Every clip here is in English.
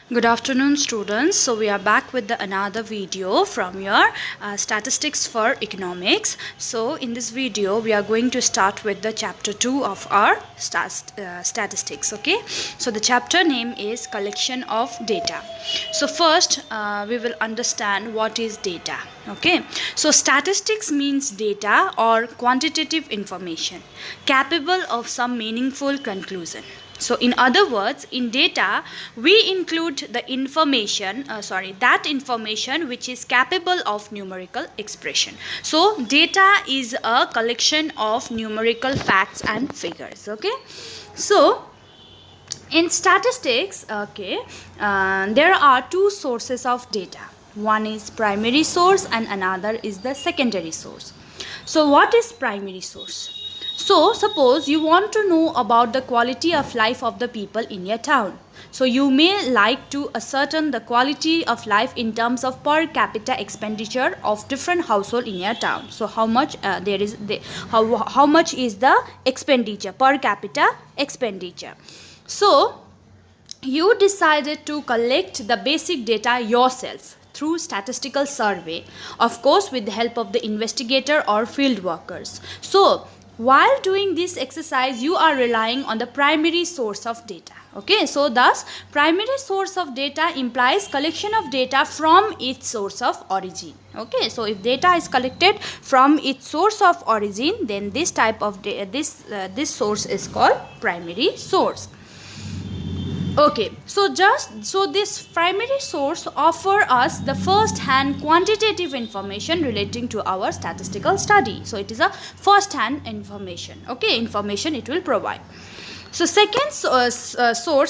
Good afternoon, students. So we are back with another video from your statistics for economics. So in this video we are going to start with the chapter 2 of our statistics. Okay, so the chapter name is collection of data. So first we will understand what is data. Okay, so statistics means data or quantitative information capable of some meaningful conclusion. So in other words, in data, we include the that information which is capable of numerical expression. So data is a collection of numerical facts and figures. Okay. So in statistics, there are two sources of data. One is primary source and another is the secondary source. So what is primary source? So suppose you want to know about the quality of life of the people in your town. So you may like to ascertain the quality of life in terms of per capita expenditure of different household in your town. So how much how much is the expenditure, per capita expenditure. So you decided to collect the basic data yourself through statistical survey, of course with the help of the investigator or field workers. So while doing this exercise you are relying on the primary source of data. Okay, so thus primary source of data implies collection of data from its source of origin. Okay, so if data is collected from its source of origin, then this type of this source is called primary source. Okay, so this primary source offer us the first hand quantitative information relating to our statistical study. So it is a first hand information. Okay, information it will provide. So second source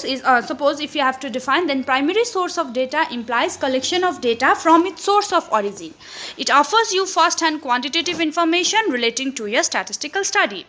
is suppose if you have to define, then primary source of data implies collection of data from its source of origin. It offers you first hand quantitative information relating to your statistical study.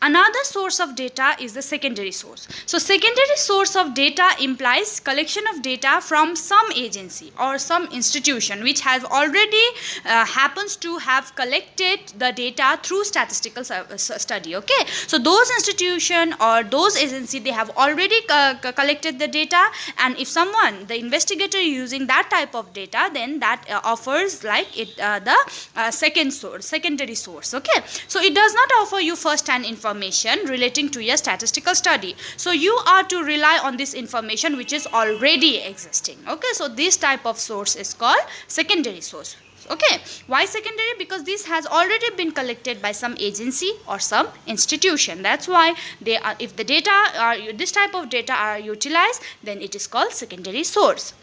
Another source of data is the secondary source. So secondary source of data implies collection of data from some agency or some institution which has already happens to have collected the data through statistical study. Okay, so those institution or those agency, they have already collected the data, and if someone, the investigator, using that type of data, then that offers like it the secondary source. Okay, so it does not offer you first hand information relating to your statistical study. So you are to rely on this information which is already existing. Okay, so this type of source is called secondary source. Okay, why secondary? Because this has already been collected by some agency or some institution. That's why they are, if the data are, this type of data are utilized, then it is called secondary source.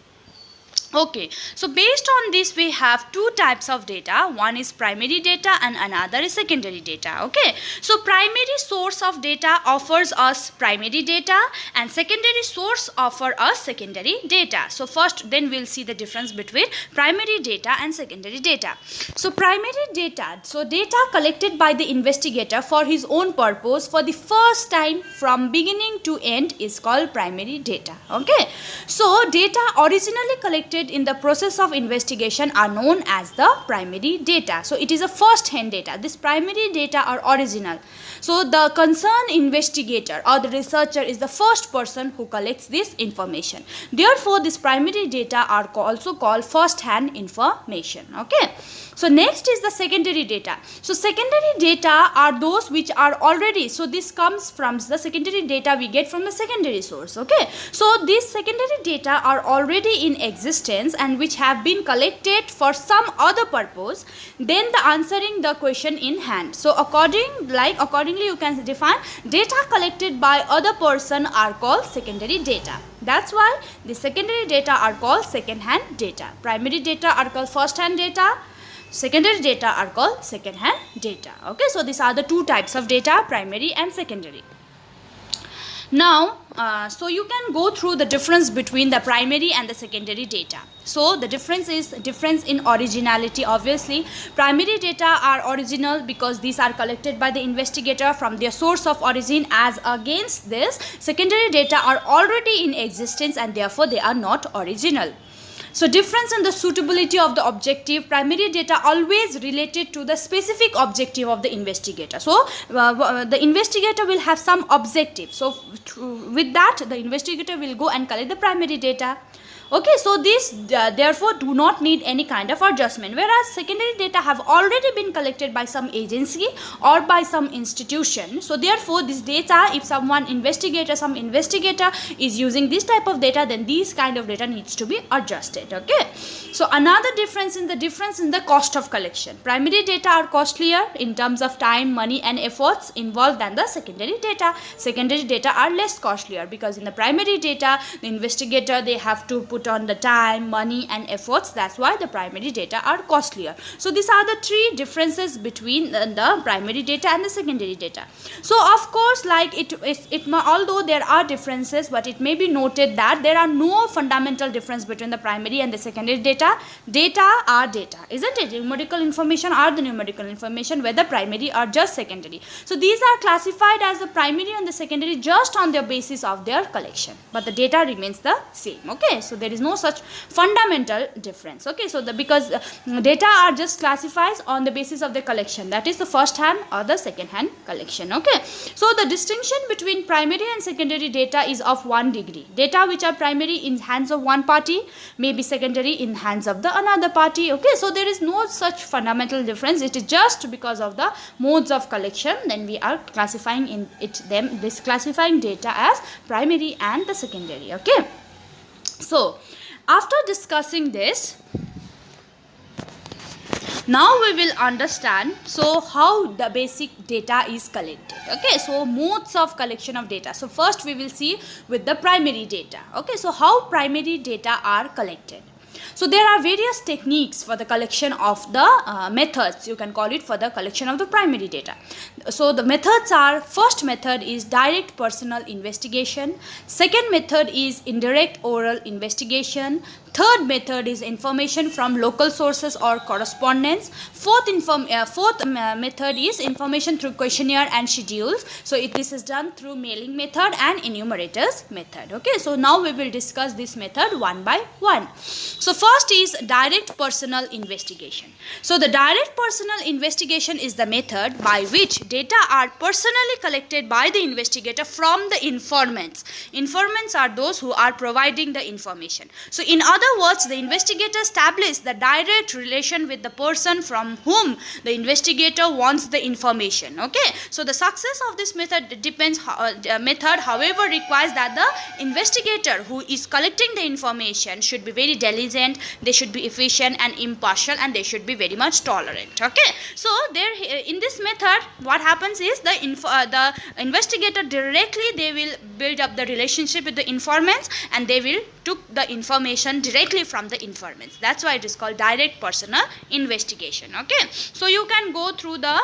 Okay, so based on this we have two types of data. One is primary data and another is secondary data. Okay, so primary source of data offers us primary data and secondary source offer us secondary data. So first then we'll see the difference between primary data and secondary data. So primary data, so data collected by the investigator for his own purpose for the first time from beginning to end is called primary data. Okay, so data originally collected in the process of investigation are known as the primary data. So it is a first hand data. This primary data are original. So the concerned investigator or the researcher is the first person who collects this information. Therefore this primary data are also called first hand information. Okay, so next is the secondary data. So secondary data are those which are already, so this comes from the secondary data we get from the secondary source. Okay, so these secondary data are already in existence and which have been collected for some other purpose, then the answering the question in hand. So accordingly you can define data collected by other person are called secondary data. That's why the secondary data are called second hand data. Primary data are called first hand data, secondary data are called second hand data. Okay, so these are the two types of data, primary and secondary. Now so you can go through the difference between the primary and the secondary data. So the difference is difference in originality. Obviously primary data are original because these are collected by the investigator from their source of origin, as against this secondary data are already in existence and therefore they are not original. So difference in the suitability of the objective. Primary data always related to the specific objective of the investigator. So the investigator will have some objective. So with that the investigator will go and collect the primary data. Okay, so these therefore do not need any kind of adjustment, whereas secondary data have already been collected by some agency or by some institution. So therefore this data, if some investigator is using this type of data, then these kind of data needs to be adjusted. Okay, so another difference in the cost of collection. Primary data are costlier in terms of time, money and efforts involved than the secondary data. Secondary data are less costlier because in the primary data the investigator, they have to put on the time, money and efforts. That's why the primary data are costlier. So these are the three differences between the primary data and the secondary data. So of course, like although there are differences, but it may be noted that there are no fundamental difference between the primary and the secondary data. Data are data, isn't it? Numerical information are the numerical information, whether primary or just secondary. So these are classified as the primary and the secondary just on the basis of their collection, but the data remains the same. Okay, so there is no such fundamental difference. Okay, so because data are just classified on the basis of the collection, that is the first hand or the second hand collection. Okay, so the distinction between primary and secondary data is of 1 degree. Data which are primary in hands of one party may be secondary in hands of the another party. Okay, so there is no such fundamental difference. It is just because of the modes of collection, then we are classifying classifying data as primary and the secondary. Okay, so after discussing this, now we will understand how the basic data is collected. Okay, so modes of collection of data. So first we will see with the primary data. Okay, so how primary data are collected. So there are various techniques for the collection of the methods, you can call it, for the collection of the primary data. So the methods are, first method is direct personal investigation, second method is indirect oral investigation, third method is information from local sources or correspondence, fourth method is information through questionnaire and schedules. So this is done through mailing method and enumerators method. Okay, so now we will discuss this method one by one. So first is direct personal investigation. So the direct personal investigation is the method by which data are personally collected by the investigator from the informants. Informants are those who are providing the information. So in other words, the investigator establishes the direct relation with the person from whom the investigator wants the information. Okay, so the success of this method depends. However, requires that the investigator who is collecting the information should be very diligent, they should be efficient and impartial, and they should be very much tolerant. Okay, so there in this method, what happens is the investigator directly, they will build up the relationship with the informants, and they will took the information directly from the informants. That's why it is called direct personal investigation. Okay, so you can go through the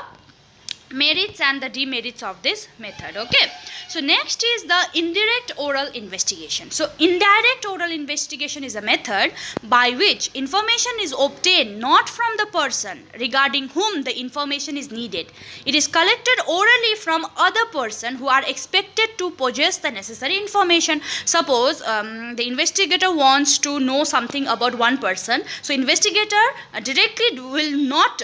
merits and the demerits of this method. Okay, so next is the indirect oral investigation. So indirect oral investigation is a method by which information is obtained not from the person regarding whom the information is needed. It is collected orally from other person who are expected to possess the necessary information. Suppose the investigator wants to know something about one person, so investigator directly will not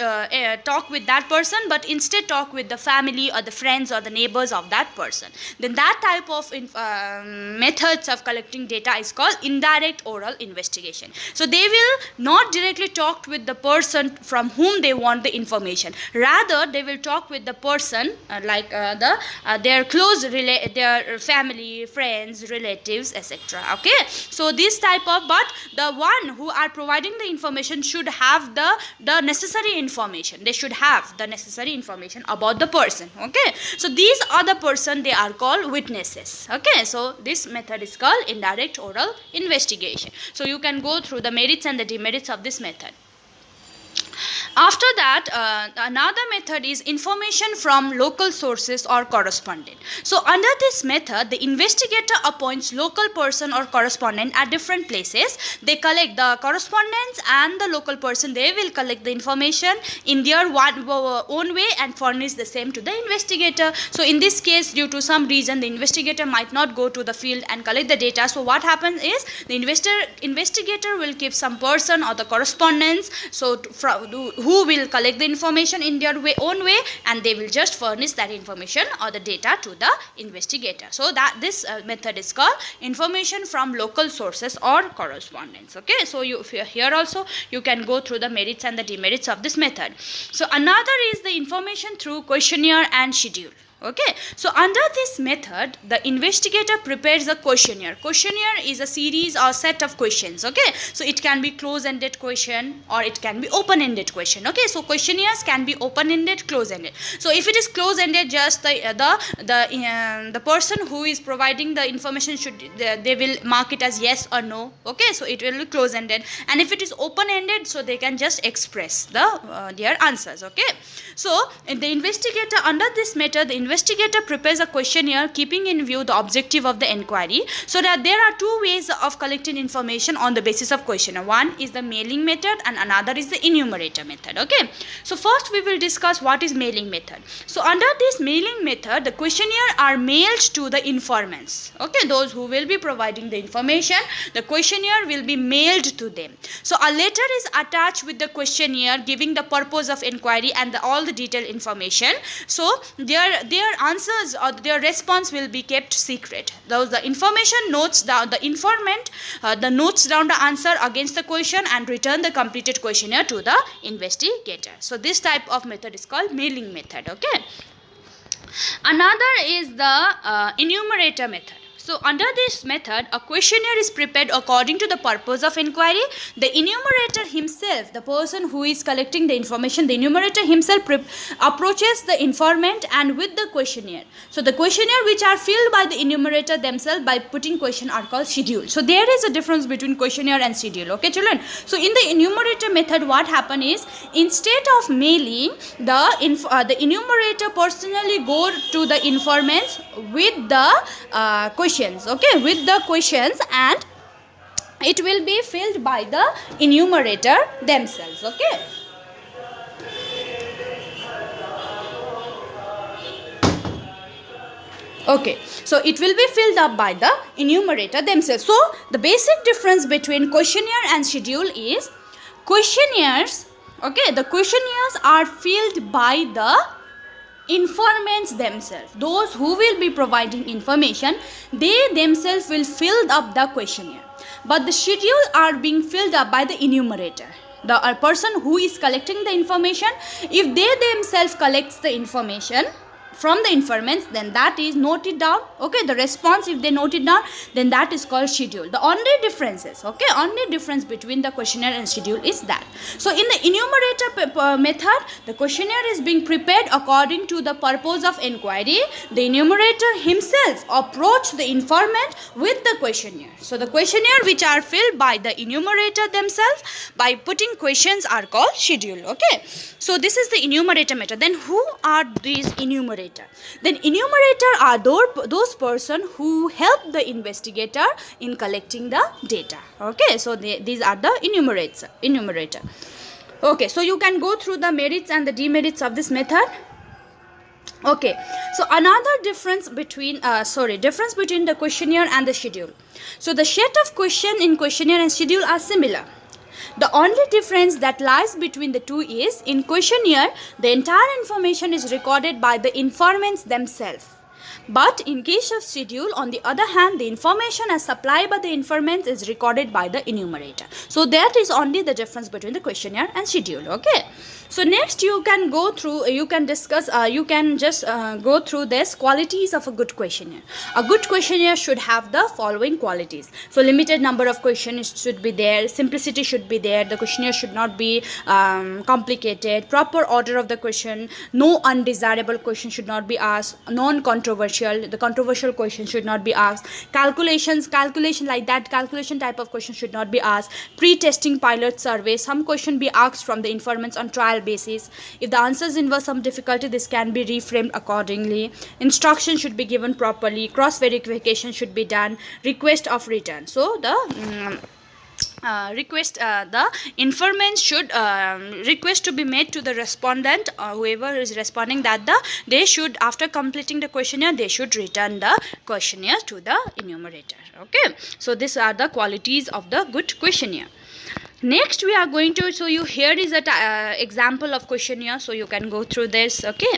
talk with that person, but instead talk with the family or the friends or the neighbors of that person. Then that type of methods of collecting data is called indirect oral investigation. So they will not directly talk with the person from whom they want the information. Rather, they will talk with the person their close their family, friends, relatives, etc. Okay, so this type of, but the one who are providing the information should have the necessary information. They should have the necessary information about the person. Okay, so these other person, they are called witnesses. Okay, so this method is called indirect oral investigation. So you can go through the merits and the demerits of this method. After that, another method is information from local sources or correspondent. So under this method, the investigator appoints local person or correspondent at different places. They collect the correspondence, and the local person, they will collect the information in their own way and furnish the same to the investigator. So in this case, due to some reason, the investigator might not go to the field and collect the data. So what happens is the investigator will keep some person or the correspondence. So who will collect the information in their own way, and they will just furnish that information or the data to the investigator. So that this method is called information from local sources or correspondence. Okay, so here also you can go through the merits and the demerits of this method. So another is the information through questionnaire and schedule. Okay, so under this method, the investigator prepares a questionnaire. Questionnaire is a series or set of questions. Okay, so it can be close-ended question or it can be open-ended question. Okay, so questionnaires can be open-ended, close-ended. So if it is close-ended, just the person who is providing the information they will mark it as yes or no. Okay, so it will be close-ended, and if it is open-ended, so they can just express their answers. Okay, so the investigator, under this method, the investigator prepares a questionnaire keeping in view the objective of the inquiry. So that there are two ways of collecting information on the basis of questionnaire. One is the mailing method and another is the enumerator method. Okay, so first we will discuss what is mailing method. So under this mailing method, the questionnaire are mailed to the informants. Okay, those who will be providing the information, the questionnaire will be mailed to them. So a letter is attached with the questionnaire giving the purpose of inquiry and all the detailed information. So their answers or their response will be kept secret. The information notes down, the informant notes down the answer against the question and return the completed questionnaire to the investigator. So this type of method is called mailing method. Okay, another is the enumerator method. So under this method, a questionnaire is prepared according to the purpose of inquiry. The enumerator himself, the person who is collecting the information, the enumerator himself approaches the informant and with the questionnaire. So the questionnaire which are filled by the enumerator themselves by putting question are called schedule. So there is a difference between questionnaire and schedule. Okay, children. So in the enumerator method, what happen is, instead of mailing, the enumerator personally go to the informants with the questions. Okay, with the questions, and it will be filled by the enumerator themselves. Okay, okay, so it will be filled up by the enumerator themselves. So the basic difference between questionnaire and schedule is, questionnaires, okay, the questionnaires are filled by the informants themselves. Those who will be providing information, they themselves will fill up the questionnaire, but the schedule are being filled up by the enumerator, the person who is collecting the information. If they themselves collects the information from the informants, then that is noted down. Okay, the response, if they note it down, then that is called schedule. The only differences, okay, only difference between the questionnaire and schedule is that. So in the enumerator method, the questionnaire is being prepared according to the purpose of inquiry. The enumerator himself approach the informant with the questionnaire. So the questionnaire which are filled by the enumerator themselves by putting questions are called schedule. Okay, so this is the enumerator method. Then who are these enumerators? Then enumerator are those person who help the investigator in collecting the data. Okay, so these are the enumerator. Okay, so you can go through the merits and the demerits of this method. Okay, so another difference between the questionnaire and the schedule. So the set of question in questionnaire and schedule are similar. The only difference that lies between the two is, in questionnaire, the entire information is recorded by the informants themselves. But in case of schedule, on the other hand, the information as supplied by the informants is recorded by the enumerator. So that is only the difference between the questionnaire and schedule. Okay. So next you can go through, you can discuss, you can just go through this qualities of a good questionnaire. A good questionnaire should have the following qualities. So limited number of questions should be there, simplicity should be there, the questionnaire should not be complicated, proper order of the question, no undesirable question should not be asked, non-controversial, the controversial question should not be asked, calculation type of question should not be asked, pre-testing pilot survey, some question be asked from the informants on trial basis. If the answers involve some difficulty, this can be reframed accordingly. Instruction should be given properly. Cross verification should be done. Request of return. So the the informant should request to be made to the respondent, whoever is responding, that they should, after completing the questionnaire, they should return the questionnaire to the enumerator. Okay, so these are the qualities of the good questionnaire. Next we are going to show you, here is a example of question here, so you can go through this. Okay,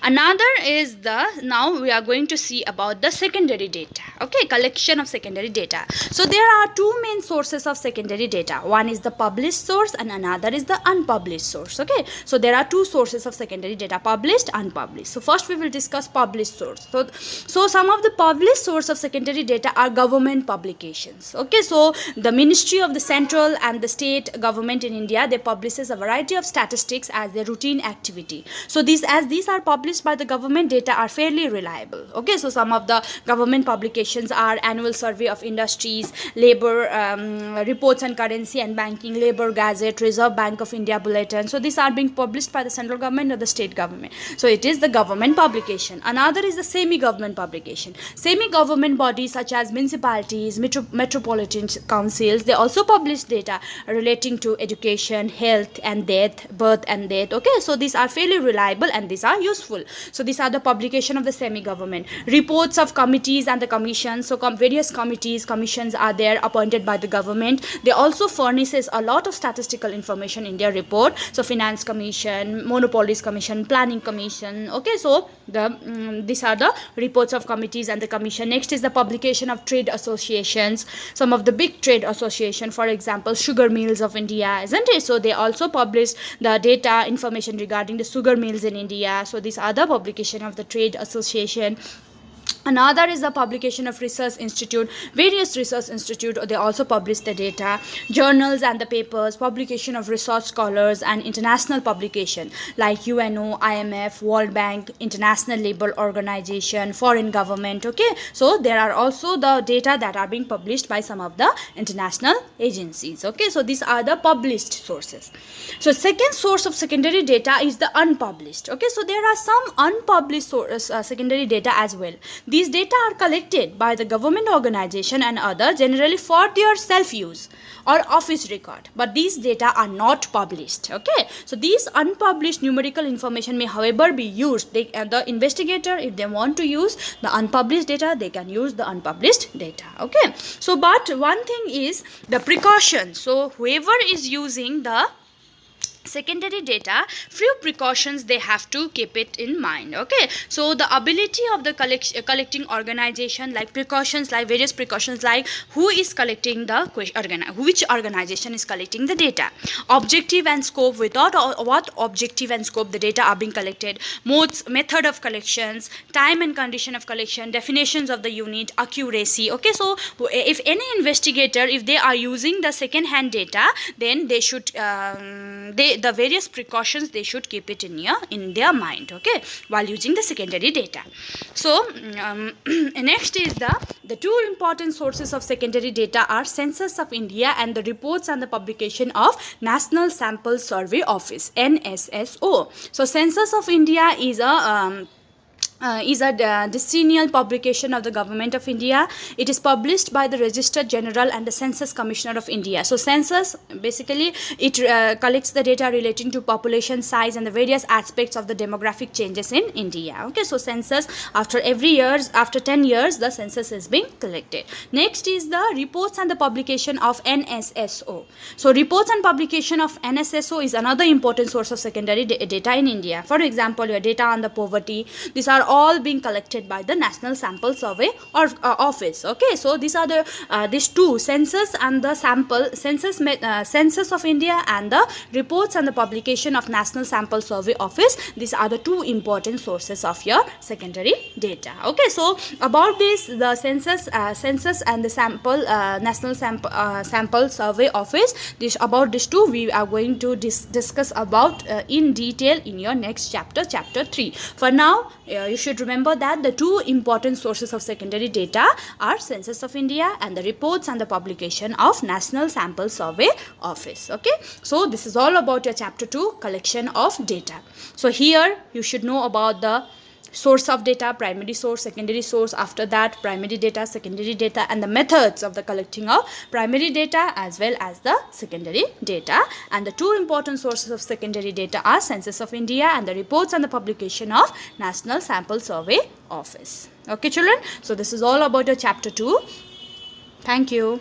another is the, now we are going to see about the secondary data. Okay, collection of secondary data. So there are two main sources of secondary data. One is the published source and another is the unpublished source. Okay, so there are two sources of secondary data, published, unpublished. So first we will discuss published source. So some of the published source of secondary data are government publications. Okay, so the Ministry of the Central and the State government in India, they publishes a variety of statistics as their routine activity. So these are published by the government, data are fairly reliable. Okay, so some of the government publications are Annual Survey of Industries, Labor Reports on Currency and Banking, Labor Gazette, Reserve Bank of India Bulletin. So these are being published by the central government or the state government. So it is the government publication. Another is the semi-government publication. Semi-government bodies such as municipalities, metropolitan councils, they also publish data relating to education, health and death, birth and death. Okay, so these are fairly reliable and these are useful. So these are the publication of the semi-government. Reports of committees and the commissions. So various commissions are there appointed by the government. They also furnishes a lot of statistical information in their report. So Finance Commission, Monopolies Commission, Planning Commission. Okay, so these are the reports of committees and the commission. Next is the publication of trade associations. Some of the big trade association, for example, Sugar Mills of India, isn't it? So they also publish the data information regarding the sugar mills in India. So these are the publication of the trade association. Another is the publication of research institute. Various research institute, they also publish the data. Journals and the papers, publication of research scholars and international publication like UNO, IMF, World Bank, International Labour Organization, foreign government. Okay, so there are also the data that are being published by some of the international agencies. Okay, so these are the published sources. So second source of secondary data is the unpublished. Okay, so there are some unpublished secondary data as well. These data are collected by the government organization and other, generally for their self-use or office record, but these data are not published. Okay, so these unpublished numerical information may however be used. The investigator, if they want to use the unpublished data, they can use the unpublished data. Okay, so but one thing is the precaution. So whoever is using the secondary data, few precautions they have to keep it in mind. Okay, so the ability of the collecting organization, like precautions, like various precautions, like who is collecting the which organization is collecting the data, objective and scope, without what objective and scope the data are being collected, modes, method of collections, time and condition of collection, definitions of the unit, accuracy. Okay, so if any investigator, if they are using the second hand data, then they should the various precautions they should keep it in their mind. Okay, while using the secondary data. So next is the two important sources of secondary data are Census of India and the reports and the publication of National Sample Survey Office, NSSO. So Census of India is a decennial publication of the government of India. It is published by the Registrar General and the Census Commissioner of India. So census, basically it collects the data relating to population size and the various aspects of the demographic changes in India. Okay, so census, after 10 years the census is being collected. Next is the reports and the publication of NSSO. So reports and publication of NSSO is another important source of secondary data in India. For example, your data on the poverty, these are all being collected by the National Sample Survey or Office. Okay, so these are these two, census and the Census of India and the reports and the publication of National Sample Survey Office. These are the two important sources of your secondary data. Okay, so about this, the census and the National Sample Survey Office, about these two we are going to discuss about in detail in your next chapter, chapter 3. For now, you should remember that the two important sources of secondary data are Census of India and the reports and the publication of National Sample Survey Office. Okay, so this is all about your chapter 2, collection of data. So here you should know about the source of data, primary source, secondary source, after that primary data, secondary data, and the methods of the collecting of primary data as well as the secondary data. And the two important sources of secondary data are Census of India and the reports and the publication of National Sample Survey Office. Okay children, so this is all about your chapter 2. Thank you.